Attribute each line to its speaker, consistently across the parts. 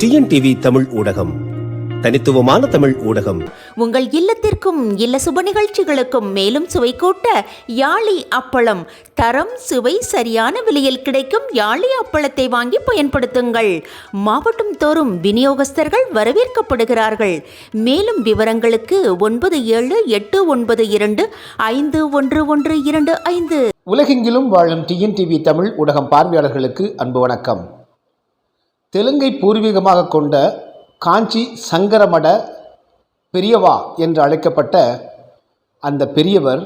Speaker 1: TNTV Tamil ஊடகம், தனித்துவமான தமிழ் ஊடகம்.
Speaker 2: உங்கள் இல்லத்திற்கும் இல்ல சுப நிகழ்ச்சிகளுக்கும் மேலும் சுவை கூட்ட யாழி அப்பளம். தரம் சுவை சரியான விலையில் கிடைக்கும் யாழி அப்பளத்தை வாங்கி பயன்படுத்துங்கள். மாவட்டம் தோறும் விநியோகஸ்தர்கள் வரவேற்கப்படுகிறார்கள். மேலும் விவரங்களுக்கு 9789251125.
Speaker 3: உலகெங்கிலும் வாழும் டிஎன்டிவி தமிழ் ஊடகம் பார்வையாளர்களுக்கு அன்பு வணக்கம். தெலுங்கை பூர்வீகமாக கொண்ட காஞ்சி சங்கரமட பெரியவா என்று அழைக்கப்பட்ட அந்த பெரியவர்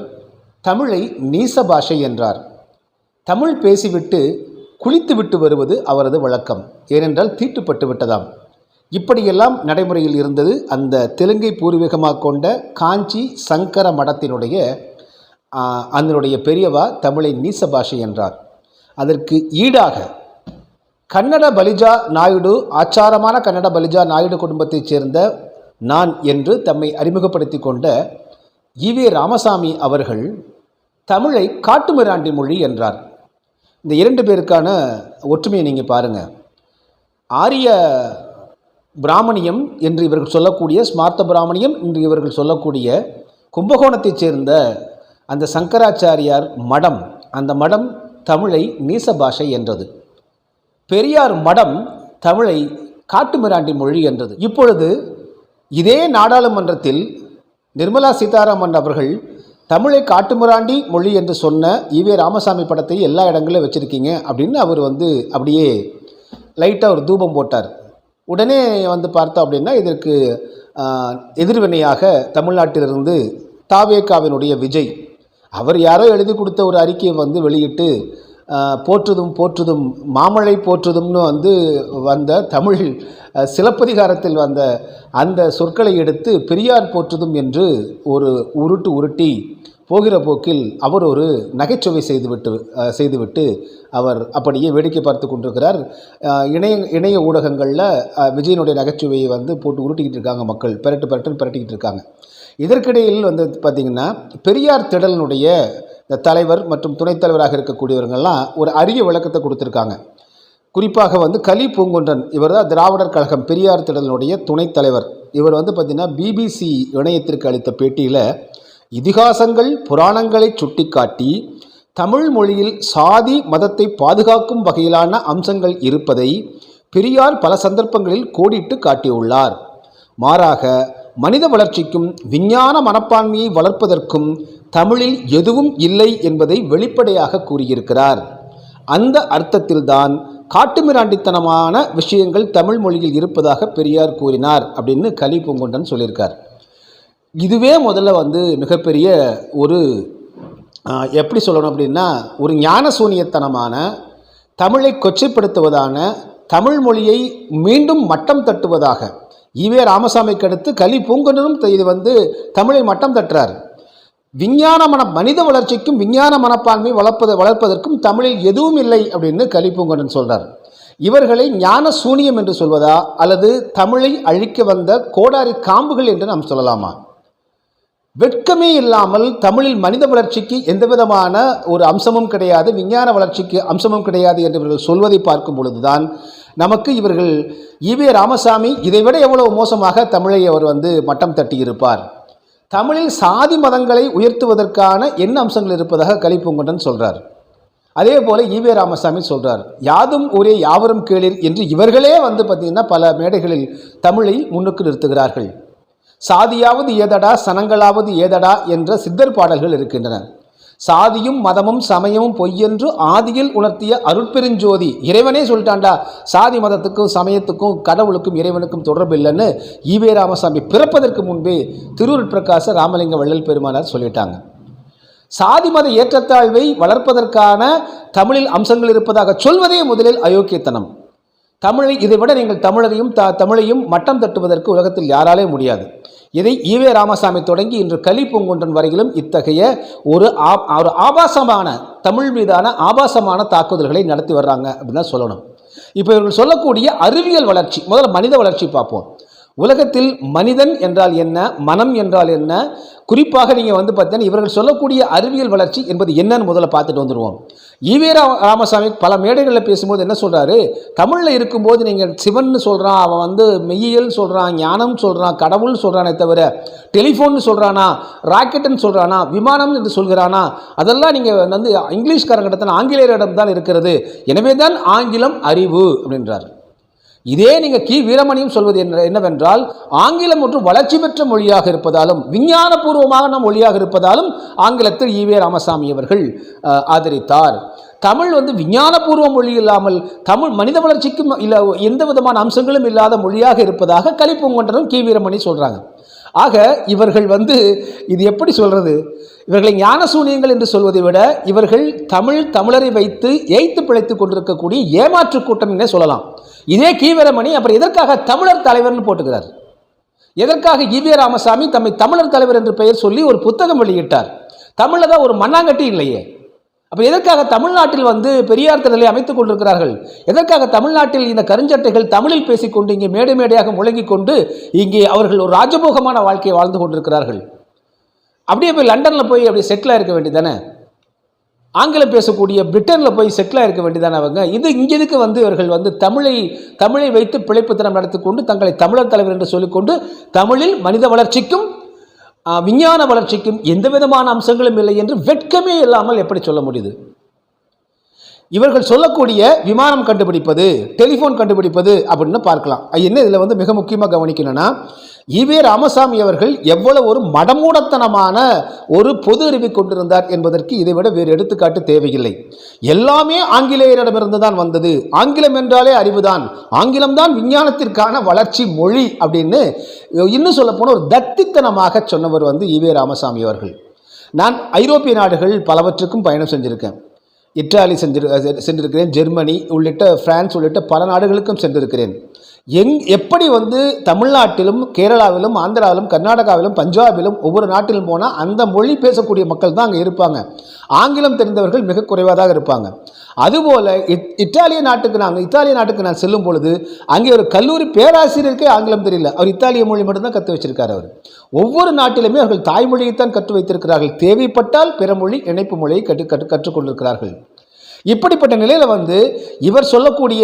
Speaker 3: தமிழை நீச பாஷை என்றார். தமிழ் பேசிவிட்டு குளித்துவிட்டு வருவது அவரது வழக்கம். ஏனென்றால் தீட்டுப்பட்டு விட்டதாம். இப்படியெல்லாம் நடைமுறையில் இருந்தது அந்த தெலுங்கை பூர்வீகமாக கொண்ட காஞ்சி சங்கர மடத்தினுடைய அதனுடைய பெரியவா தமிழை நீச பாஷை என்றார். அதற்கு ஈடாக கன்னட பலிஜா நாயுடு, ஆச்சாரமான கன்னட பலிஜா நாயுடு குடும்பத்தைச் சேர்ந்த நான் என்று தம்மை அறிமுகப்படுத்தி கொண்ட ஈவே ராமசாமி அவர்கள் தமிழை காட்டுமிராண்டி மொழி என்றார். இந்த இரண்டு பேருக்கான ஒற்றுமையை நீங்கள் பாருங்கள். ஆரிய பிராமணியம் என்று இவர்கள் சொல்லக்கூடிய ஸ்மார்த்த பிராமணியம் என்று இவர்கள் சொல்லக்கூடிய கும்பகோணத்தைச் சேர்ந்த அந்த சங்கராச்சாரியார் மடம், அந்த மடம் தமிழை நீச பாஷை என்றது. பெரியார் மடம் தமிழை காட்டுமிராண்டி மொழி என்றது. இப்பொழுது இதே நாடாளுமன்றத்தில் நிர்மலா சீதாராமன் அவர்கள் தமிழை காட்டுமிராண்டி மொழி என்று சொன்ன ஈவே ராமசாமி படத்தை எல்லா இடங்களிலும் வச்சுருக்கீங்க அப்படின்னு அவர் அப்படியே லைட்டாக ஒரு தூபம் போட்டார். உடனே பார்த்தோம் அப்படின்னா இதற்கு எதிர்வினையாக தமிழ்நாட்டிலிருந்து தாவேகாவினுடைய விஜய் அவர் யாரோ எழுதி கொடுத்த ஒரு அறிக்கையை வெளியிட்டு போற்றுதும் போற்றுதும் மாமழை போற்றுதும்னு வந்த தமிழ் சிலப்பதிகாரத்தில் வந்த அந்த சொற்களை எடுத்து பெரியார் போற்றுதும் என்று ஒரு உருட்டி போகிற போக்கில் அவர் ஒரு நகைச்சுவை செய்துவிட்டு அவர் அப்படியே வேடிக்கை பார்த்து கொண்டிருக்கிறார். இணைய ஊடகங்களில் விஜயனுடைய நகைச்சுவையை போட்டு உருட்டிக்கிட்டு இருக்காங்க. மக்கள் பிரட்டிக்கிட்டு இருக்காங்க. இதற்கிடையில் பார்த்திங்கன்னா பெரியார் திடலினுடைய இந்த தலைவர் மற்றும் துணைத் தலைவராக இருக்கக்கூடியவர்கள்லாம் ஒரு அரிய விளக்கத்தை கொடுத்துருக்காங்க. குறிப்பாக கலி பூங்குன்றன், இவர் தான் திராவிடர் கழகம் பெரியார் திடலினுடைய துணைத் தலைவர். இவர் பார்த்திங்கன்னா பிபிசி இணையத்திற்கு அளித்த பேட்டியில் இதிகாசங்கள் புராணங்களை சுட்டிக்காட்டி தமிழ் மொழியில் சாதி மதத்தை பாதுகாக்கும் வகையிலான அம்சங்கள் இருப்பதை பெரியார் பல சந்தர்ப்பங்களில் கோடிட்டு காட்டியுள்ளார். மாறாக மனித வளர்ச்சிக்கும் விஞ்ஞான மனப்பான்மையை வளர்ப்பதற்கும் தமிழில் எதுவும் இல்லை என்பதை வெளிப்படையாக கூறியிருக்கிறார். அந்த அர்த்தத்தில்தான் காட்டுமிராண்டித்தனமான விஷயங்கள் தமிழ் மொழியில் இருப்பதாக பெரியார் கூறினார் அப்படின்னு கலி பூங்குன்றன் சொல்லியிருக்கார். இதுவே முதல்ல மிகப்பெரிய ஒரு எப்படி சொல்லணும் அப்படின்னா ஒரு ஞான சூனியத்தனமான தமிழை கொச்சைப்படுத்துவதான தமிழ் மொழியை மீண்டும் மட்டம் தட்டுவதாக ஈவே ராமசாமிக்கு அடுத்து கலி பூங்குன்றனும் இது தமிழை மட்டம் தட்டுறார். மனித வளர்ச்சிக்கும் விஞ்ஞான மனப்பான்மை வளர்ப்பதற்கும் தமிழில் எதுவும் இல்லை அப்படின்னு கலி பூங்குன்றன் சொல்றார். இவர்களை ஞான சூனியம் என்று சொல்வதா அல்லது தமிழை அழிக்க வந்த கோடாரி காம்புகள் என்று நாம் சொல்லலாமா? வெட்கமே இல்லாமல் தமிழில் மனித வளர்ச்சிக்கு எந்த விதமான ஒரு அம்சமும் கிடையாது, விஞ்ஞான வளர்ச்சிக்கு அம்சமும் கிடையாது என்று இவர்கள் சொல்வதை பார்க்கும் பொழுதுதான் நமக்கு இவர்கள் ஈவே ராமசாமி இதைவிட எவ்வளவு மோசமாக தமிழை அவர் மட்டம் தட்டியிருப்பார். தமிழில் சாதி மதங்களை உயர்த்துவதற்கான என்ன அம்சங்கள் இருப்பதாக கலி பூங்குன்றன் சொல்கிறார். அதே போல் ஈவே ராமசாமி சொல்கிறார், யாதும் ஊரே யாவரும் கேளீர் என்று இவர்களே பார்த்திங்கன்னா பல மேடைகளில் தமிழை முன்னுக்கு நிறுத்துகிறார்கள். சாதியாவது ஏதடா சனங்களாவது ஏதடா என்ற சித்தர் பாடல்கள் இருக்கின்றன. சாதியும் மதமும் சமயமும் பொய்யென்று ஆதியில் உணர்த்திய அருட்பெருஞ்சோதி இறைவனே சொல்லிட்டாண்டா, சாதி மதத்துக்கும் சமயத்துக்கும் கடவுளுக்கும் இறைவனுக்கும் தொடர்பு இல்லைன்னு ஈவே ராமசாமி பிறப்பதற்கு முன்பே திருவருட்பிரகாச ராமலிங்க வள்ளல் பெருமானார் சொல்லிட்டாங்க. சாதி மத ஏற்றத்தாழ்வை வளர்ப்பதற்கான தமிழில் அம்சங்கள் இருப்பதாக சொல்வதே முதலில் அயோக்கியத்தனம். தமிழை இதைவிட நீங்கள் தமிழையும் மட்டம் தட்டுவதற்கு உலகத்தில் யாராலே முடியாது. இதை ஈவே ராமசாமி தொடங்கி இன்று கலி பூங்குன்றன் வரையிலும் இத்தகைய ஒரு ஆபாசமான தமிழ் மீதான ஆபாசமான தாக்குதல்களை நடத்தி வர்றாங்க அப்படின்னு தான் சொல்லணும். இப்போ இவர்கள் சொல்லக்கூடிய அறிவியல் வளர்ச்சி, முதல்ல மனித வளர்ச்சி பார்ப்போம். உலகத்தில் மனிதன் என்றால் என்ன, மனம் என்றால் என்ன, குறிப்பாக நீங்கள் பார்த்தீங்கன்னா இவர்கள் சொல்லக்கூடிய அறிவியல் வளர்ச்சி என்பது என்னன்னு முதல்ல பார்த்துட்டு வந்துடுவோம். ஈவே ராமசாமி பல மேடைகளில் பேசும்போது என்ன சொல்கிறாரு, தமிழில் இருக்கும்போது நீங்கள் சிவன் சொல்கிறான், அவன் வந்து மெய்யியல் சொல்கிறான், ஞானம் சொல்கிறான், கடவுள் சொல்கிறானே தவிர டெலிஃபோன் சொல்கிறானா, ராக்கெட்டுன்னு சொல்கிறானா, விமானம் என்று சொல்கிறானா, அதெல்லாம் நீங்கள் வந்து இங்கிலீஷ்காரங்கிட்ட ஆங்கிலேயரிடம் தான் இருக்கிறது, எனவே தான் ஆங்கிலம் அறிவு அப்படின்றார். இதே நீங்கள் கி வீரமணியும் சொல்வது என்னவென்றால், ஆங்கிலம் ஒன்று வளர்ச்சி பெற்ற மொழியாக இருப்பதாலும் விஞ்ஞானபூர்வமான மொழியாக இருப்பதாலும் ஆங்கிலத்தில் ஈவே ராமசாமி அவர்கள் ஆதரித்தார். தமிழ் வந்து விஞ்ஞானபூர்வ மொழி இல்லாமல் தமிழ் மனித வளர்ச்சிக்கும் இல்லை எந்த விதமான அம்சங்களும் இல்லாத மொழியாக இருப்பதாக கலிப்பூங்கொண்டரும் கி வீரமணி சொல்கிறாங்க. ஆக இவர்கள் வந்து இது எப்படி சொல்கிறது, இவர்களை ஞான சூனியங்கள் என்று சொல்வதை விட இவர்கள் தமிழரை வைத்து ஏய்த்து பிழைத்துக் கொண்டிருக்கக்கூடிய ஏமாற்று கூட்டம் என்றே சொல்லலாம். இதே கி வீரமணி அப்புறம் எதற்காக தமிழர் தலைவர்னு போட்டுக்கிறார்? எதற்காக ஈவே ராமசாமி தம்மை தமிழர் தலைவர் என்று பெயர் சொல்லி ஒரு புத்தகம் வெளியிட்டார்? தமிழில் தான் ஒரு மண்ணாங்கட்டி இல்லையே. அப்போ எதற்காக தமிழ்நாட்டில் வந்து பெரியார் திடலை அமைத்துக் கொண்டிருக்கிறார்கள்? எதற்காக தமிழ்நாட்டில் இந்த கருஞ்சட்டைகள் தமிழில் பேசிக்கொண்டு இங்கே மேடை மேடையாக முழங்கிக் கொண்டு இங்கே அவர்கள் ஒரு ராஜபோகமான வாழ்க்கையை வாழ்ந்து கொண்டிருக்கிறார்கள்? அப்படியே போய் லண்டனில் போய் அப்படியே செட்டிலாக இருக்க வேண்டியதானே? ஆங்கிலம் பேசக்கூடிய பிரிட்டனில் போய் செட்டிலாக இருக்க வேண்டியதானே அவங்க? இங்கே எதுக்கு வந்து இவர்கள் வந்து தமிழை வைத்து பிழைப்புத்தனம் நடத்தி கொண்டு தங்களை தமிழர் தலைவர் என்று சொல்லிக்கொண்டு தமிழில் மனித வளர்ச்சிக்கும் விஞ்ஞான வளர்ச்சிக்கும் எந்த விதமான அம்சங்களும் இல்லை என்று வெட்கமே இல்லாமல் எப்படி சொல்ல முடியுது? இவர்கள் சொல்லக்கூடிய விமானம் கண்டுபிடிப்பது, டெலிஃபோன் கண்டுபிடிப்பது அப்படின்னு பார்க்கலாம். என்ன இதில் வந்து மிக முக்கியமாக கவனிக்கணும்னா, ஈவே ராமசாமி அவர்கள் எவ்வளவு ஒரு மடமூடத்தனமான ஒரு பொது அறிவை கொண்டிருந்தார் என்பதற்கு இதைவிட வேறு எடுத்துக்காட்டு தேவையில்லை. எல்லாமே ஆங்கிலேயரிடமிருந்து தான் வந்தது, ஆங்கிலம் என்றாலே அறிவுதான், ஆங்கிலம்தான் விஞ்ஞானத்திற்கான வளர்ச்சி மொழி அப்படின்னு இன்னும் சொல்ல போன ஒரு தத்தித்தனமாக சொன்னவர் வந்து ஈவே ராமசாமி அவர்கள். நான் ஐரோப்பிய நாடுகள் பலவற்றுக்கும் பயணம் செஞ்சுருக்கேன். இத்தாலி சென்றிருக்கிறேன், ஜெர்மனி உள்ளிட்ட பிரான்ஸ் உள்ளிட்ட பல நாடுகளுக்கும் சென்றிருக்கிறேன். எப்படி வந்து தமிழ்நாட்டிலும் கேரளாவிலும் ஆந்திராவிலும் கர்நாடகாவிலும் பஞ்சாபிலும் ஒவ்வொரு நாட்டிலும் போனால் அந்த மொழி பேசக்கூடிய மக்கள் தான் அங்கே இருப்பாங்க. ஆங்கிலம் தெரிந்தவர்கள் மிக குறைவாக இருப்பாங்க. அதுபோல் இத்தாலிய நாட்டுக்கு நான் செல்லும் பொழுது அங்கே ஒரு கல்லூரி பேராசிரியருக்கே ஆங்கிலம் தெரியல. அவர் இத்தாலிய மொழி மட்டும்தான் கற்று வச்சிருக்கார். அவர் ஒவ்வொரு நாட்டிலுமே அவர்கள் தாய்மொழியைத்தான் கற்று வைத்திருக்கிறார்கள். தேவைப்பட்டால் பிற மொழி இணைப்பு மொழியை கற்றுக்கொண்டிருக்கிறார்கள். இப்படிப்பட்ட நிலையில் வந்து இவர் சொல்லக்கூடிய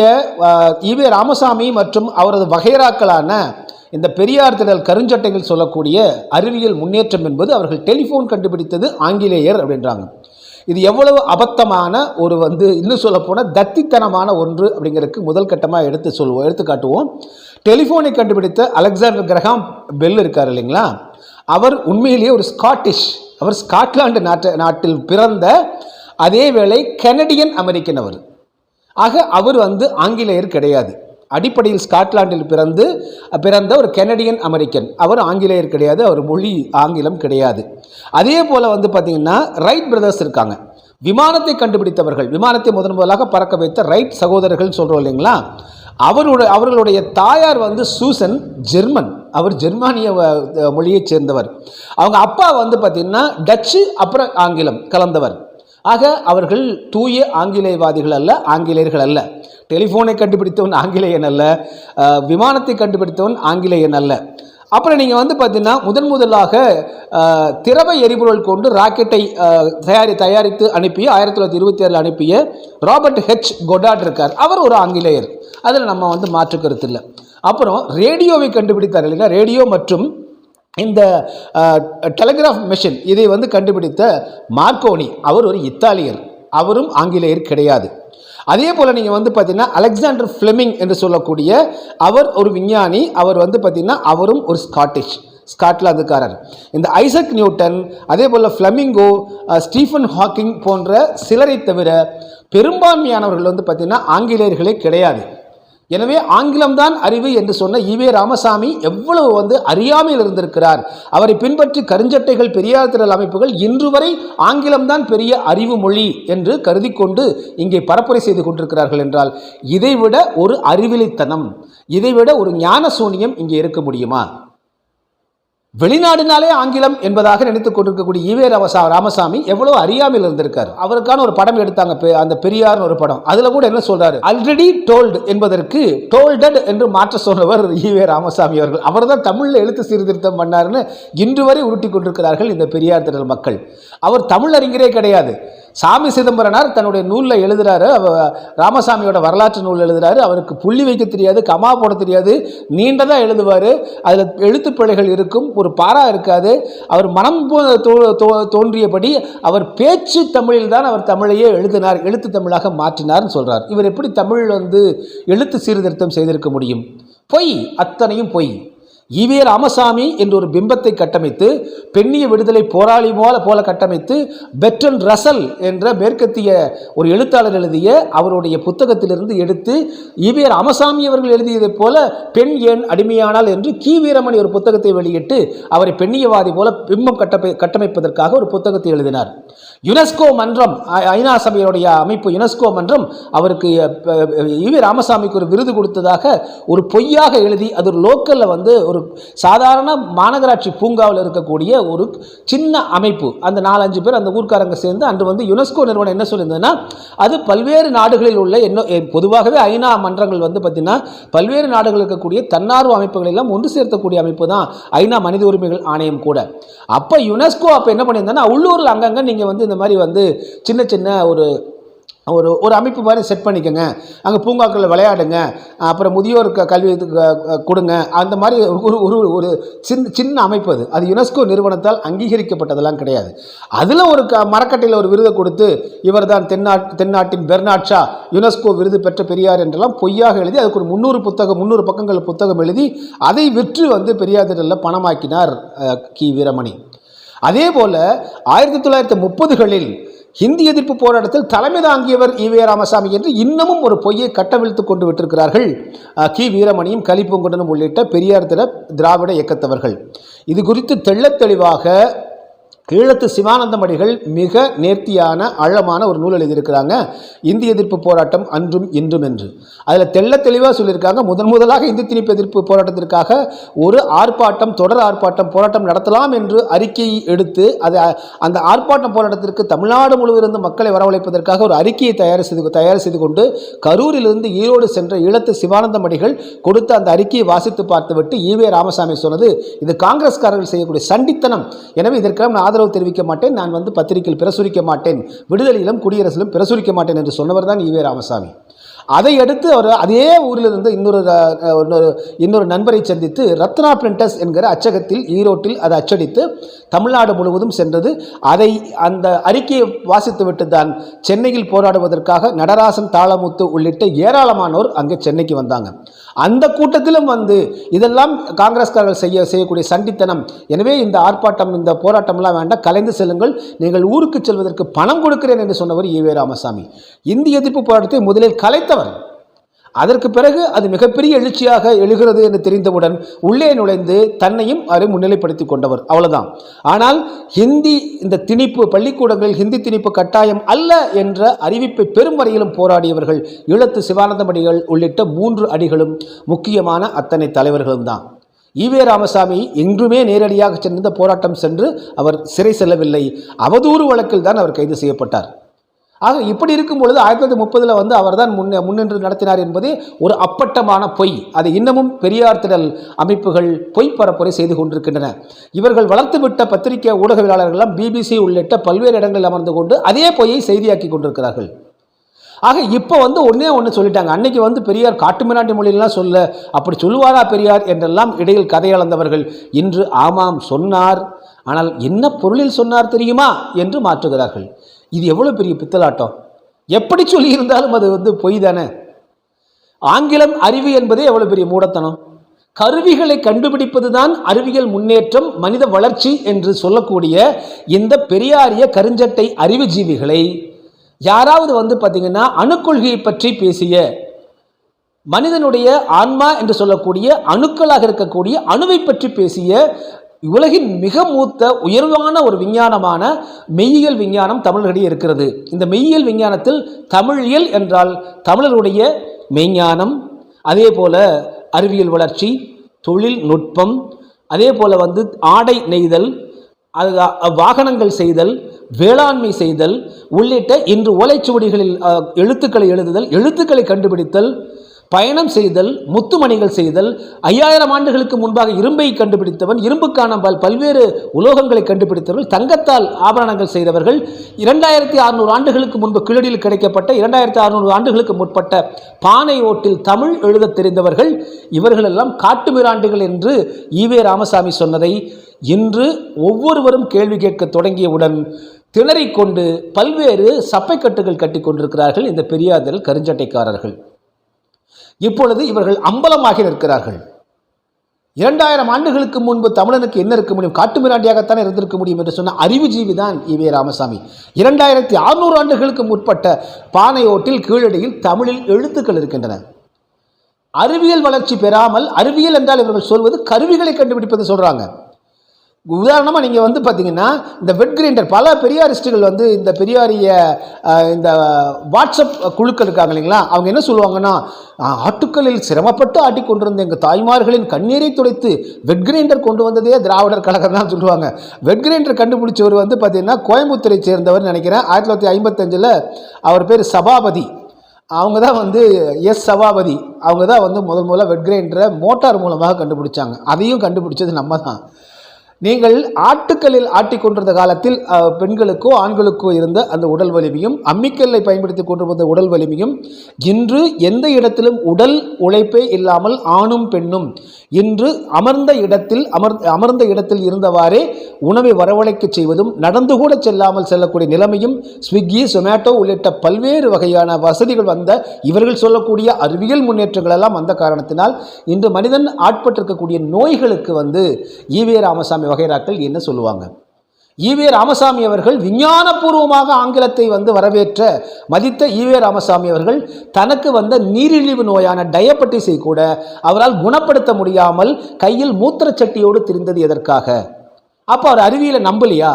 Speaker 3: ஈவே ராமசாமி மற்றும் அவரது வகைராக்களான இந்த பெரியார் திடல் கருஞ்சட்டைகள் சொல்லக்கூடிய அறிவியல் முன்னேற்றம் என்பது அவர்கள் டெலிஃபோன் கண்டுபிடித்தது ஆங்கிலேயர் அப்படின்றாங்க. இது எவ்வளவு அபத்தமான ஒரு வந்து இன்னும் சொல்லப்போனால் தத்தித்தனமான ஒன்று அப்படிங்கிறதுக்கு முதல் கட்டமாக எடுத்து காட்டுவோம். டெலிஃபோனை கண்டுபிடித்த அலெக்சாண்டர் கிரஹாம் பெல் இருக்கார் இல்லைங்களா, அவர் உண்மையிலேயே ஒரு அவர் ஸ்காட்லாந்து நாட்டில் பிறந்த அதே வேளை கனடியன் அமெரிக்கன் அவர். ஆக அவர் வந்து ஆங்கிலேயர் கிடையாது. அடிப்படையில் ஸ்காட்லாண்டில் பிறந்த ஒரு கனடியன் அமெரிக்கன். அவர் ஆங்கிலேயர் கிடையாது, அவர் மொழி ஆங்கிலம் கிடையாது. அதே போல் வந்து பார்த்திங்கன்னா ரைட் பிரதர்ஸ் இருக்காங்க, விமானத்தை கண்டுபிடித்தவர்கள். விமானத்தை முதலாக பறக்க வைத்த ரைட் சகோதரர்கள் சொல்கிறோம் இல்லைங்களா. அவர்களுடைய தாயார் வந்து சூசன் ஜெர்மன், அவர் ஜெர்மானிய மொழியைச் சேர்ந்தவர். அவங்க அப்பா வந்து பார்த்திங்கன்னா டச்சு அப்புறம் ஆங்கிலம் கலந்தவர். ஆக அவர்கள் தூய ஆங்கிலேயவாதிகள் அல்ல, ஆங்கிலேயர்கள் அல்ல. டெலிஃபோனை கண்டுபிடித்தவன் ஆங்கிலேயன் அல்ல, விமானத்தை கண்டுபிடித்தவன் ஆங்கிலேயன் அல்ல. அப்புறம் நீங்கள் வந்து பார்த்தீங்கன்னா முதலாக திரவ எரிபொருள் கொண்டு ராக்கெட்டை தயாரித்து அனுப்பிய 1927 அனுப்பிய ராபர்ட் ஹெச் கொடார்ட் இருக்கார், அவர் ஒரு ஆங்கிலேயர். அதில் நம்ம வந்து மாற்று கருத்து இல்லை. அப்புறம் ரேடியோவை கண்டுபிடித்தார் இல்லைன்னா, ரேடியோ மற்றும் இந்த டெலிகிராஃப் மெஷின் இதை வந்து கண்டுபிடித்த மார்க்கோனி, அவர் ஒரு இத்தாலியர், அவரும் ஆங்கிலேயர் கிடையாது. அதே போல் நீங்கள் வந்து பார்த்தீங்கன்னா அலெக்சாண்டர் ஃப்ளெமிங் என்று சொல்லக்கூடிய அவர் ஒரு விஞ்ஞானி, அவர் வந்து பார்த்திங்கன்னா அவரும் ஒரு ஸ்காட்லாந்துக்காரர். இந்த ஐசக் நியூட்டன், அதே போல் ஃப்ளெமிங்கோ, ஸ்டீஃபன் ஹாக்கிங் போன்ற சிலரை தவிர பெரும்பான்மையானவர்கள் வந்து பார்த்திங்கன்னா ஆங்கிலேயர்களே கிடையாது. எனவே ஆங்கிலம்தான் அறிவு என்று சொன்ன ஈவே ராமசாமி எவ்வளவு வந்து அறியாமையில் இருந்திருக்கிறார். அவரை பின்பற்றி கருஞ்சட்டைகள் பெரியார் திரள் அமைப்புகள் இன்று வரை ஆங்கிலம்தான் பெரிய அறிவு மொழி என்று கருதி கொண்டு இங்கே பரப்புரை செய்து கொண்டிருக்கிறார்கள் என்றால் இதைவிட ஒரு அறிவிலித்தனம், இதைவிட ஒரு ஞான சூனியம் இங்கே இருக்க முடியுமா? வெளிநாடுனாலே ஆங்கிலம் என்பதாக நினைத்துக் கொண்டிருக்கக்கூடிய ஈவே ராமசாமி எவ்வளவு அறியாமையில் இருந்திருக்கார். அவருக்கான ஒரு படம் எடுத்தாங்க, அந்த பெரியார்னு ஒரு படம். அதுல கூட என்ன சொல்றாரு, ஆல்ரெடி டோல்டு என்பதற்கு டோல்டட் என்று மாற்ற சொன்னவர் ஈவே ராமசாமி அவர்கள். அவர் தான் தமிழில் எழுத்து சீர்திருத்தம் பண்ணாருன்னு இன்று வரை உருட்டி கொண்டிருக்கிறார்கள் இந்த பெரியார் திரள் மக்கள். அவர் தமிழ் அறிஞரே கிடையாது. சாமி சிதம்பரனார் தன்னுடைய நூலில் எழுதுகிறாரு, ராமசாமியோட வரலாற்று நூல் எழுதுகிறாரு. அவருக்கு புள்ளி வைக்க தெரியாது, கமா போட தெரியாது, நீண்டதாக எழுதுவார். அதில் எழுத்துப்பிழைகள் இருக்கும், ஒரு பாரா இருக்காது. அவர் மனம் தோன்றியபடி அவர் பேச்சு தமிழில் தான் அவர் தமிழையே எழுதினார், எழுத்து தமிழாக மாற்றினார்னு சொல்கிறார். இவர் எப்படி தமிழ் எழுத்து சீர்திருத்தம் செய்திருக்க முடியும்? பொய், அத்தனையும் பொய். ஈவே ராமசாமி என்ற ஒரு பிம்பத்தை கட்டமைத்து, பெண்ணிய விடுதலை போராளி போல கட்டமைத்து, பெர்ட்ரண்ட் ரசல் என்ற மேற்கத்திய ஒரு எழுத்தாளர் எழுதிய அவருடைய புத்தகத்திலிருந்து எடுத்து ஈவே ராமசாமி அவர்கள் எழுதியதைப் போல பெண் ஏன் அடிமையானால் என்று கி வீரமணி ஒரு புத்தகத்தை வெளியிட்டு அவரை பெண்ணியவாதி போல பிம்பம் கட்டமைப்பதற்காக ஒரு புத்தகத்தை எழுதினார். யுனெஸ்கோ மன்றம், ஐநா சபையுடைய அமைப்பு யுனெஸ்கோ மன்றம் அவருக்கு ஈவே ராமசாமிக்கு ஒரு விருது கொடுத்ததாக ஒரு பொய்யாக எழுதி, அது ஒரு லோக்கலில் ஒரு சாதாரண மாநகராட்சி பூங்காவில் இருக்கக்கூடிய ஒரு சின்ன அமைப்பு, அந்த 4-5 பேர் அந்த ஊர்க்காரங்க சேர்ந்து அன்று யுனெஸ்கோ நிறுவனம் என்ன சொல்லியிருந்ததுன்னா, அது பல்வேறு நாடுகளில் உள்ள பொதுவாகவே ஐநா மன்றங்கள் பார்த்தீங்கன்னா பல்வேறு நாடுகள் இருக்கக்கூடிய தன்னார்வ அமைப்புகள் எல்லாம் ஒன்று சேர்த்தக்கூடிய அமைப்பு தான் ஐநா மனித உரிமைகள் ஆணையம் கூட. அப்போ யுனெஸ்கோ அப்போ என்ன பண்ணியிருந்தேன்னா, உள்ளூரில் அங்கங்கே நீங்கள் இந்த மாதிரி சின்ன சின்ன ஒரு அமைப்பு மாதிரி செட் பண்ணிக்கோங்க, அங்கே பூங்காக்களில் விளையாடுங்க, அப்புறம் முதியோருக்கு கல்வி கொடுங்க, அந்த மாதிரி ஒரு சின்ன அமைப்பு. அது யுனெஸ்கோ நிறுவனத்தால் அங்கீகரிக்கப்பட்டதெல்லாம் கிடையாது. அதில் ஒரு மரக்கட்டையில் ஒரு விருதை கொடுத்து இவர் தான் தென்னாட்டின் பெர்னாட் ஷா யுனெஸ்கோ விருது பெற்ற பெரியார் என்றெல்லாம் பொய்யாக எழுதி அதுக்கு ஒரு 300 பக்கங்கள் புத்தகம் எழுதி அதை விற்று பெரியார் திடலில் பணமாக்கினார் கி வீரமணி. அதே போல் 1930களில் ஹிந்தி எதிர்ப்பு போராட்டத்தில் தலைமை தாங்கியவர் ஈவே ராமசாமி என்று இன்னமும் ஒரு பொய்யை கட்டவிழ்த்து கொண்டு விட்டிருக்கிறார்கள் கி வீரமணியும் கலிப்பூங்குடனும் உள்ளிட்ட பெரியார் திராவிட இயக்கத்தவர்கள். இது குறித்து தெள்ளத் தெளிவாக ஈழத்து சிவானந்தம் அடிகள் மிக நேர்த்தியான ஆழமான ஒரு நூல் எழுதியிருக்கிறாங்க, இந்திய எதிர்ப்பு போராட்டம் அன்றும் இன்றும் என்று. அதில் தெள்ள தெளிவாக சொல்லியிருக்காங்க, முதலாக இந்தி திணிப்பு எதிர்ப்பு போராட்டத்திற்காக ஒரு தொடர் ஆர்ப்பாட்டம் போராட்டம் நடத்தலாம் என்று அறிக்கையை எடுத்து அந்த ஆர்ப்பாட்டம் போராட்டத்திற்கு தமிழ்நாடு முழுவதிலிருந்து மக்களை வரவழைப்பதற்காக ஒரு அறிக்கையை தயார் செய்து கொண்டு கரூரிலிருந்து ஈரோடு சென்ற ஈழத்து சிவானந்தம் அடிகள் கொடுத்த அந்த அறிக்கையை வாசித்து பார்த்துவிட்டு ஈவே ராமசாமி சொன்னது, இது காங்கிரஸ்காரர்கள் செய்யக்கூடிய சண்டித்தனம், எனவே இதற்கெல்லாம் நான் ஆதரவு தெரிவிக்க மாட்டேன், நான் பத்திரிகையில் பிரசுரிக்க மாட்டேன், விடுதலையிலும் குடியரசிலும் பிரசுரிக்க மாட்டேன் என்று சொன்னவர் தான் ஈவே ராமசாமி. அதை அடுத்து அவர் அதே ஊரில் இருந்து இன்னொரு நண்பரை சந்தித்து ரத்னா பிரிண்டர்ஸ் என்கிற அச்சகத்தில் ஈரோட்டில் அதை அச்சடித்து தமிழ்நாடு முழுவதும் சென்றது. அந்த அறிக்கையை வாசித்துவிட்டு தான் சென்னையில் போராடுவதற்காக நடராசன், தாளமுத்து உள்ளிட்ட ஏராளமானோர் அங்கே சென்னைக்கு வந்தாங்க. அந்த கூட்டத்திலும் இதெல்லாம் காங்கிரஸ்காரர்கள் செய்யக்கூடிய சண்டித்தனம், எனவே இந்த ஆர்ப்பாட்டம் இந்த போராட்டம்லாம் வேண்டாம், கலைந்து செல்லுங்கள், நீங்கள் ஊருக்கு செல்வதற்கு பணம் கொடுக்கிறேன் என்று சொன்னவர் ஈவே ராமசாமி. இந்திய எதிர்ப்பு போராட்டத்தை முதலில் கலைத்தவர். அதற்கு பிறகு அது மிகப்பெரிய எழுச்சியாக எழுகிறது என்று தெரிந்தவுடன் உள்ளே நுழைந்து தன்னையும் அதை முன்னிலைப்படுத்தி கொண்டவர், அவ்வளவுதான். ஆனால் ஹிந்தி இந்த திணிப்பு, பள்ளிக்கூடங்களில் ஹிந்தி திணிப்பு கட்டாயம் அல்ல என்ற அறிவிப்பை பெரும் வரையிலும் போராடியவர்கள் ஈழத்து சிவானந்தம் அடிகள் உள்ளிட்ட 3 அடிகளும் முக்கியமான அத்தனை தலைவர்களும் தான். ஈவே ராமசாமி எங்குமே நேரடியாக சென்ற போராட்டம் சென்று அவர் சிறை செல்லவில்லை, அவதூறு வழக்கில் தான் அவர் கைது செய்யப்பட்டார். ஆக இப்படி இருக்கும் பொழுது 1930 அவர் தான் முன்னின்று நடத்தினார் என்பதே ஒரு அப்பட்டமான பொய். அதை இன்னமும் பெரியார் திடல் அமைப்புகள் பொய் பரப்புரை செய்து கொண்டிருக்கின்றன. இவர்கள் வளர்த்துவிட்ட பத்திரிகை ஊடகவியலாளர்கள் பிபிசி உள்ளிட்ட பல்வேறு இடங்களில் அமர்ந்து கொண்டு அதே பொய்யை செய்தியாக்கி கொண்டிருக்கிறார்கள். ஆக இப்போ ஒன்று சொல்லிட்டாங்க, அன்னைக்கு பெரியார் காட்டுமிராண்டி மொழியெல்லாம் சொல்ல, அப்படி சொல்லுவாரா பெரியார் என்றெல்லாம் இடையில் கதையளந்தவர்கள் இன்று ஆமாம் சொன்னார், ஆனால் என்ன பொருளில் சொன்னார் தெரியுமா என்று மாற்றுகிறார்கள். இது எவ்வளோ பெரிய பித்தலாட்டம்! எப்படி சொல்லியிருந்தாலும் அது பொய் தானே. ஆங்கிலம் அறிவு என்பதே எவ்வளோ பெரிய மூடத்தனம். கருவிகளை கண்டுபிடிப்பது தான் அறிவியல் முன்னேற்றம், மனித வளர்ச்சி என்று சொல்லக்கூடிய இந்த பெரியாரிய கருஞ்சட்டை அறிவுஜீவிகளை யாராவது பார்த்தீங்கன்னா அணுக்கொள்கையை பற்றி பேசிய, மனிதனுடைய ஆன்மா என்று சொல்லக்கூடிய அணுக்களாக இருக்கக்கூடிய அணுவை பற்றி பேசிய உலகின் மிக மூத்த உயர்வான ஒரு விஞ்ஞானமான மெய்யியல் விஞ்ஞானம் தமிழர்களிடையே இருக்கிறது. இந்த மெய்யியல் விஞ்ஞானத்தில் தமிழியல் என்றால் தமிழருடைய மெய்ஞானம், அதே போல அறிவியல் வளர்ச்சி, தொழில்நுட்பம், அதே போல ஆடை நெய்தல், வாகனங்கள் செய்தல், வேளாண்மை செய்தல் உள்ளிட்ட இன்று ஓலைச்சுவடிகளில் எழுத்துக்களை எழுதுதல், எழுத்துக்களை கண்டுபிடித்தல், பயணம் செய்தல், முத்துமணிகள் செய்தல், 5000 ஆண்டுகளுக்கு முன்பாக இரும்பை கண்டுபிடித்தவன், இரும்புக்கான பல்வேறு உலோகங்களை கண்டுபிடித்தவர்கள், தங்கத்தால் ஆபரணங்கள் செய்தவர்கள், 2600 ஆண்டுகளுக்கு முன்பு கீழடியில் கிடைக்கப்பட்ட 2600 ஆண்டுகளுக்கு முற்பட்ட பானை ஓட்டில் தமிழ் எழுத தெரிந்தவர்கள், இவர்களெல்லாம் காட்டுமிராண்டிகள் என்று ஈவே ராமசாமி சொன்னதை இன்று ஒவ்வொருவரும் கேள்வி கேட்க தொடங்கியவுடன் திணறிக்கொண்டு பல்வேறு சப்பைக்கட்டுகள் கட்டி கொண்டிருக்கிறார்கள் இந்த பெரியார் கருஞ்சட்டைக்காரர்கள். இப்பொழுது இவர்கள் அம்பலமாகி நிற்கிறார்கள். 2000 ஆண்டுகளுக்கு முன்பு தமிழனுக்கு என்ன இருக்க முடியும்? காட்டுமிராண்டியாகத்தான் இருந்திருக்க முடியும் என்று சொன்ன அறிவுஜீவி தான் ஈவே ராமசாமி. 2600 ஆண்டுகளுக்கு முற்பட்ட பானை ஓட்டில் கீழடியில் தமிழில் எழுத்துக்கள் இருக்கின்றன. அறிவியல் வளர்ச்சி பெறாமல், அறிவியல் என்றால் இவர்கள் சொல்வது கருவிகளை கண்டுபிடிப்பது சொல்றாங்க. உதாரணமாக நீங்கள் பார்த்தீங்கன்னா இந்த வெட் கிரைண்டர், பல பெரியாரிஸ்டுகள் இந்த பெரியாரிய இந்த வாட்ஸ்அப் குழுக்கள் இருக்காங்க இல்லைங்களா, அவங்க என்ன சொல்லுவாங்கன்னா, ஆட்டுக்களில் சிரமப்பட்டு ஆட்டிக்கொண்டிருந்த எங்கள் தாய்மார்களின் கண்ணீரை துடைத்து வெட் கிரைண்டர் கொண்டு வந்ததே திராவிடர் கழகம் தான் சொல்லுவாங்க. வெட் கிரைண்டர் கண்டுபிடிச்சவர் பார்த்தீங்கன்னா கோயம்புத்தூரை சேர்ந்தவர் நினைக்கிறேன். 1955 அவர் பேர் சபாபதி. அவங்க தான் எஸ் சபாபதி. அவங்க தான் முதல்ல வெட் கிரைண்டரை மோட்டார் மூலமாக கண்டுபிடிச்சாங்க. அதையும் கண்டுபிடிச்சது நம்ம தான். நீங்கள் ஆட்டுக்களில் ஆட்டிக்கொண்டிருந்த காலத்தில் பெண்களுக்கோ ஆண்களுக்கோ இருந்த அந்த உடல் வலிமையும், அம்மிக்கல்லை பயன்படுத்தி கொண்டிருந்த உடல் வலிமையும், இன்று எந்த இடத்திலும் உடல் உழைப்பே இல்லாமல் ஆணும் பெண்ணும் இன்று அமர்ந்த இடத்தில் இருந்தவாறே உணவை வரவழைக்க செய்வதும், நடந்து கூட செல்லாமல் செல்லக்கூடிய நிலைமையும், ஸ்விக்கி, சொமேட்டோ உள்ளிட்ட பல்வேறு வகையான வசதிகள் வந்த இவர்கள் சொல்லக்கூடிய அறிவியல் முன்னேற்றங்கள் எல்லாம் வந்த காரணத்தினால் இன்று மனிதன் ஆட்பட்டிருக்கக்கூடிய நோய்களுக்கு ஈவே ராமசாமி வகைராக்கள் என்ன சொல்லுவாங்க? ஈவே ராமசாமி அவர்கள் விஞ்ஞானபூர்வமாக ஆங்கிலத்தை வரவேற்ற மதித்த ஈவே ராமசாமி அவர்கள் தனக்கு நீரிழிவு நோயான டயபெட்டிஸை கூட அவரால் குணப்படுத்த முடியாமல் கையில் மூத்திரச்சட்டியோடு திரிந்தது எதற்காக? அப்போ அவர் அறிவியலை நம்பலையா?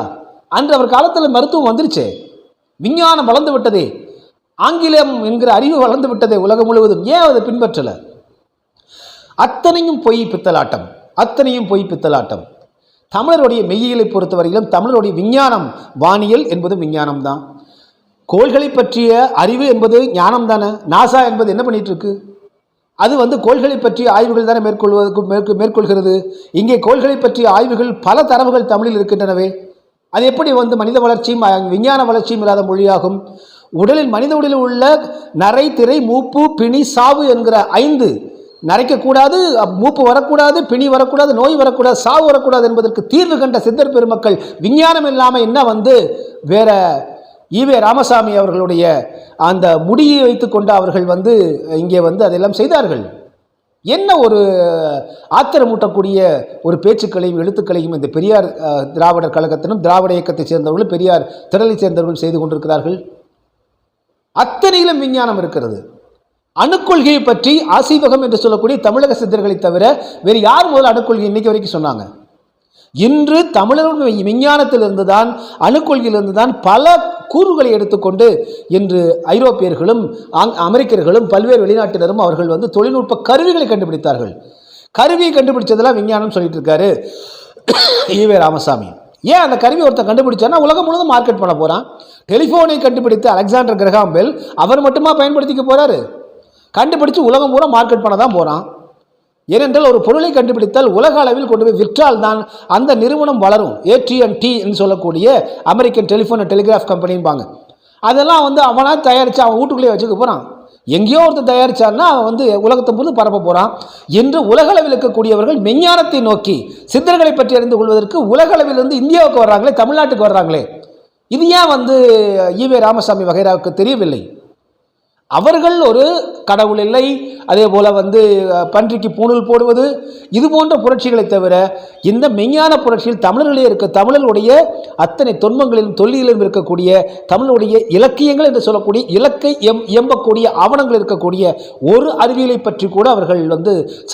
Speaker 3: அன்று அவர் காலத்தில் மருத்துவம் வந்துருச்சு, விஞ்ஞானம் வளர்ந்து விட்டதே, ஆங்கிலம் என்கிற அறிவு வளர்ந்து விட்டதே உலகம் முழுவதும், ஏன் அதை பின்பற்றல? அத்தனையும் பொய் பித்தலாட்டம், அத்தனையும் பொய் பித்தலாட்டம். தமிழருடைய மெய்யியலை பொறுத்தவரையிலும் தமிழருடைய விஞ்ஞானம், வானியல் என்பது விஞ்ஞானம் தான். கோள்களை பற்றிய அறிவு என்பது ஞானம் தானே. நாசா என்பது என்ன பண்ணிட்டு இருக்கு? அது கோள்களை பற்றிய ஆய்வுகள் தானே மேற்கொள்கிறது. இங்கே கோள்களை பற்றிய ஆய்வுகள், பல தரவுகள் தமிழில் இருக்கின்றனவே. அது எப்படி மனித வளர்ச்சியும் விஞ்ஞான வளர்ச்சியும் இல்லாத மொழியாகும்? மனித உடலில் உள்ள நரை, திரை, மூப்பு, பிணி, சாவு என்கிற 5 நரைக்கக்கூடாது, மூப்பு வரக்கூடாது, பிணி வரக்கூடாது, நோய் வரக்கூடாது, சாவு வரக்கூடாது என்பதற்கு தீர்வு கண்ட சித்தர் பெருமக்கள் விஞ்ஞானம் இல்லாமல் என்ன வேற ஈவே ராமசாமி அவர்களுடைய அந்த முடியை வைத்துக்கொண்டு அவர்கள் இங்கே அதெல்லாம் செய்தார்கள். என்ன ஒரு ஆத்திரமூட்டக்கூடிய ஒரு பேச்சுக்களையும் எழுத்துக்களையும் இந்த பெரியார் திராவிடர் கழகத்திலும் திராவிட இயக்கத்தை சேர்ந்தவர்களும் பெரியார் திரளை சேர்ந்தவர்களும் செய்து கொண்டிருக்கிறார்கள். அத்தனையிலும் விஞ்ஞானம் இருக்கிறது. அணுக்கொள்கையை பற்றி ஆசீவகம் என்று சொல்லக்கூடிய தமிழக சித்தர்களை தவிர வேறு யார் முதல் அணுக்கொள்கை இன்னைக்கு வரைக்கும் சொன்னாங்க? இன்று தமிழர்களுடைய விஞ்ஞானத்திலிருந்து தான், அணுக்கொள்கையிலிருந்து தான் பல கூறுகளை எடுத்துக்கொண்டு இன்று ஐரோப்பியர்களும் அமெரிக்கர்களும் பல்வேறு வெளிநாட்டினரும் அவர்கள் தொழில்நுட்ப கருவிகளை கண்டுபிடித்தார்கள். கருவியை கண்டுபிடிச்சதெல்லாம் விஞ்ஞானம் சொல்லிட்டு இருக்காரு ஈவே ராமசாமி. ஏன் அந்த கருவி ஒருத்தன் கண்டுபிடிச்சான்னா உலகம் முழுவதும் மார்க்கெட் பண்ண போறான். டெலிஃபோனை கண்டுபிடித்த அலெக்சாண்டர் கிரஹாம் பெல் அவர் மட்டுமா பயன்படுத்திக்க போறாரு? கண்டுபிடிச்சு உலகம் பூரா மார்க்கெட் பண்ண தான் போகிறான். ஏனென்றால் ஒரு பொருளை கண்டுபிடித்தால் உலக அளவில் கொண்டு போய் விற்றால் தான் அந்த நிறுவனம் வளரும். AT&T என்று சொல்லக்கூடிய அமெரிக்கன் டெலிஃபோன் அண்ட் டெலிகிராஃப் கம்பெனிம்பாங்க. அதெல்லாம் அவனா தயாரித்து அவன் வீட்டுக்குள்ளேயே வச்சுக்க போகிறான். எங்கேயோ ஒருத்தர் தயாரித்தான்னா அவன் உலகத்தை முழு பரப்ப போகிறான். என்று உலகளவில் இருக்கக்கூடியவர்கள் விஞ்ஞானத்தை நோக்கி சித்தர்களை பற்றி அறிந்து கொள்வதற்கு உலகளவிலிருந்து இந்தியாவுக்கு வர்றாங்களே, தமிழ்நாட்டுக்கு வர்றாங்களே. இது ஏன் ஈவே ராமசாமி வகைராவுக்கு தெரியவில்லை? அவர்கள் ஒரு கடவுள் இல்லை, அதே போல் பன்றிக்கு பூணூல் போடுவது, இது போன்ற புரட்சிகளை தவிர இந்த மெய்ஞான புரட்சியில் தமிழர்களே தமிழர்களுடைய அத்தனை தொன்மங்களிலும் தொல்லியிலும் இருக்கக்கூடிய தமிழுடைய இலக்கியங்கள் என்று சொல்லக்கூடிய இலக்கை எம்பக்கூடிய ஆவணங்கள் இருக்கக்கூடிய ஒரு அறிவியலை பற்றி கூட அவர்கள்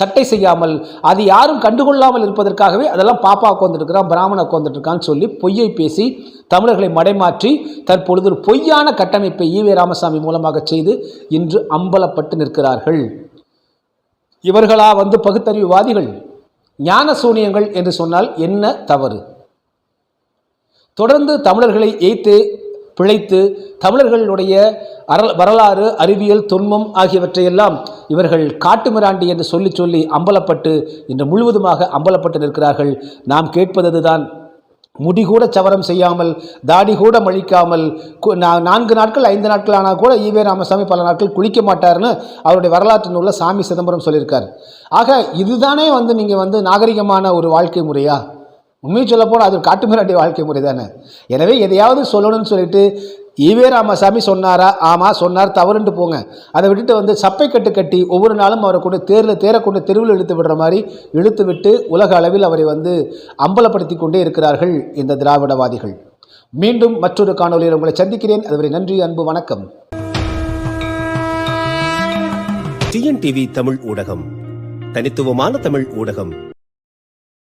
Speaker 3: சட்டை செய்யாமல், அது யாரும் கண்டுகொள்ளாமல் இருப்பதற்காகவே அதெல்லாம் பாப்பா உட்காந்துருக்கிறான், பிராமண உட்காந்துருக்கான்னு சொல்லி பொய்யை பேசி தமிழர்களை மடைமாற்றி தற்பொழுது ஒரு பொய்யான கட்டமைப்பை ஈவே ராமசாமி மூலமாக செய்து இன்று அம்பலப்பட்டு நிற்கிறார்கள். இவர்களா பகுத்தறிவுவாதிகள்? ஞான சூனியங்கள் என்று சொன்னால் என்ன தவறு? தொடர்ந்து தமிழர்களை எய்த்து பிழைத்து தமிழர்களுடைய வரலாறு, அறிவியல், தொன்மம் ஆகியவற்றையெல்லாம் இவர்கள் காட்டுமிராண்டி என்று சொல்லி சொல்லி அம்பலப்பட்டு இன்று முழுவதுமாக அம்பலப்பட்டு நிற்கிறார்கள். நாம் கேட்பதுதான், முடி கூட சவரம் செய்யாமல், தாடி கூட மழிக்காமல், 4 நாட்கள் 5 நாட்கள் ஆனால் கூட ஈவே ராமசாமி பல நாட்கள் குளிக்க மாட்டார்னு அவருடைய வரலாற்று நூலில் சாமி சிதம்பரம் சொல்லியிருக்கார். ஆக இதுதானே நீங்கள் நாகரிகமான ஒரு வாழ்க்கை முறையா? உண்மையை சொல்ல போனால் அது காட்டுமிராண்டி வாழ்க்கை முறை தானே. எனவே எதையாவது சொல்லணும்னு சொல்லிட்டு ஈவே ராமசாமி சொன்னாரா? ஆமாம் சொன்னார், தவறுண்டு போங்க. அதை விட்டுட்டு சப்பை கட்டி ஒவ்வொரு நாளும் அவரை கொண்டு தேரை கொண்டு தெருவில் இழுத்து விடுற மாதிரி இழுத்து விட்டு உலக அளவில் அவரை அம்பலப்படுத்தி கொண்டே இருக்கிறார்கள் இந்த திராவிடவாதிகள். மீண்டும் மற்றொரு காணொலியில் உங்களை சந்திக்கிறேன். அதுவரை நன்றி, அன்பு, வணக்கம்.
Speaker 1: டிஎன்டிவி தமிழ் ஊடகம், தனித்துவமான தமிழ் ஊடகம்.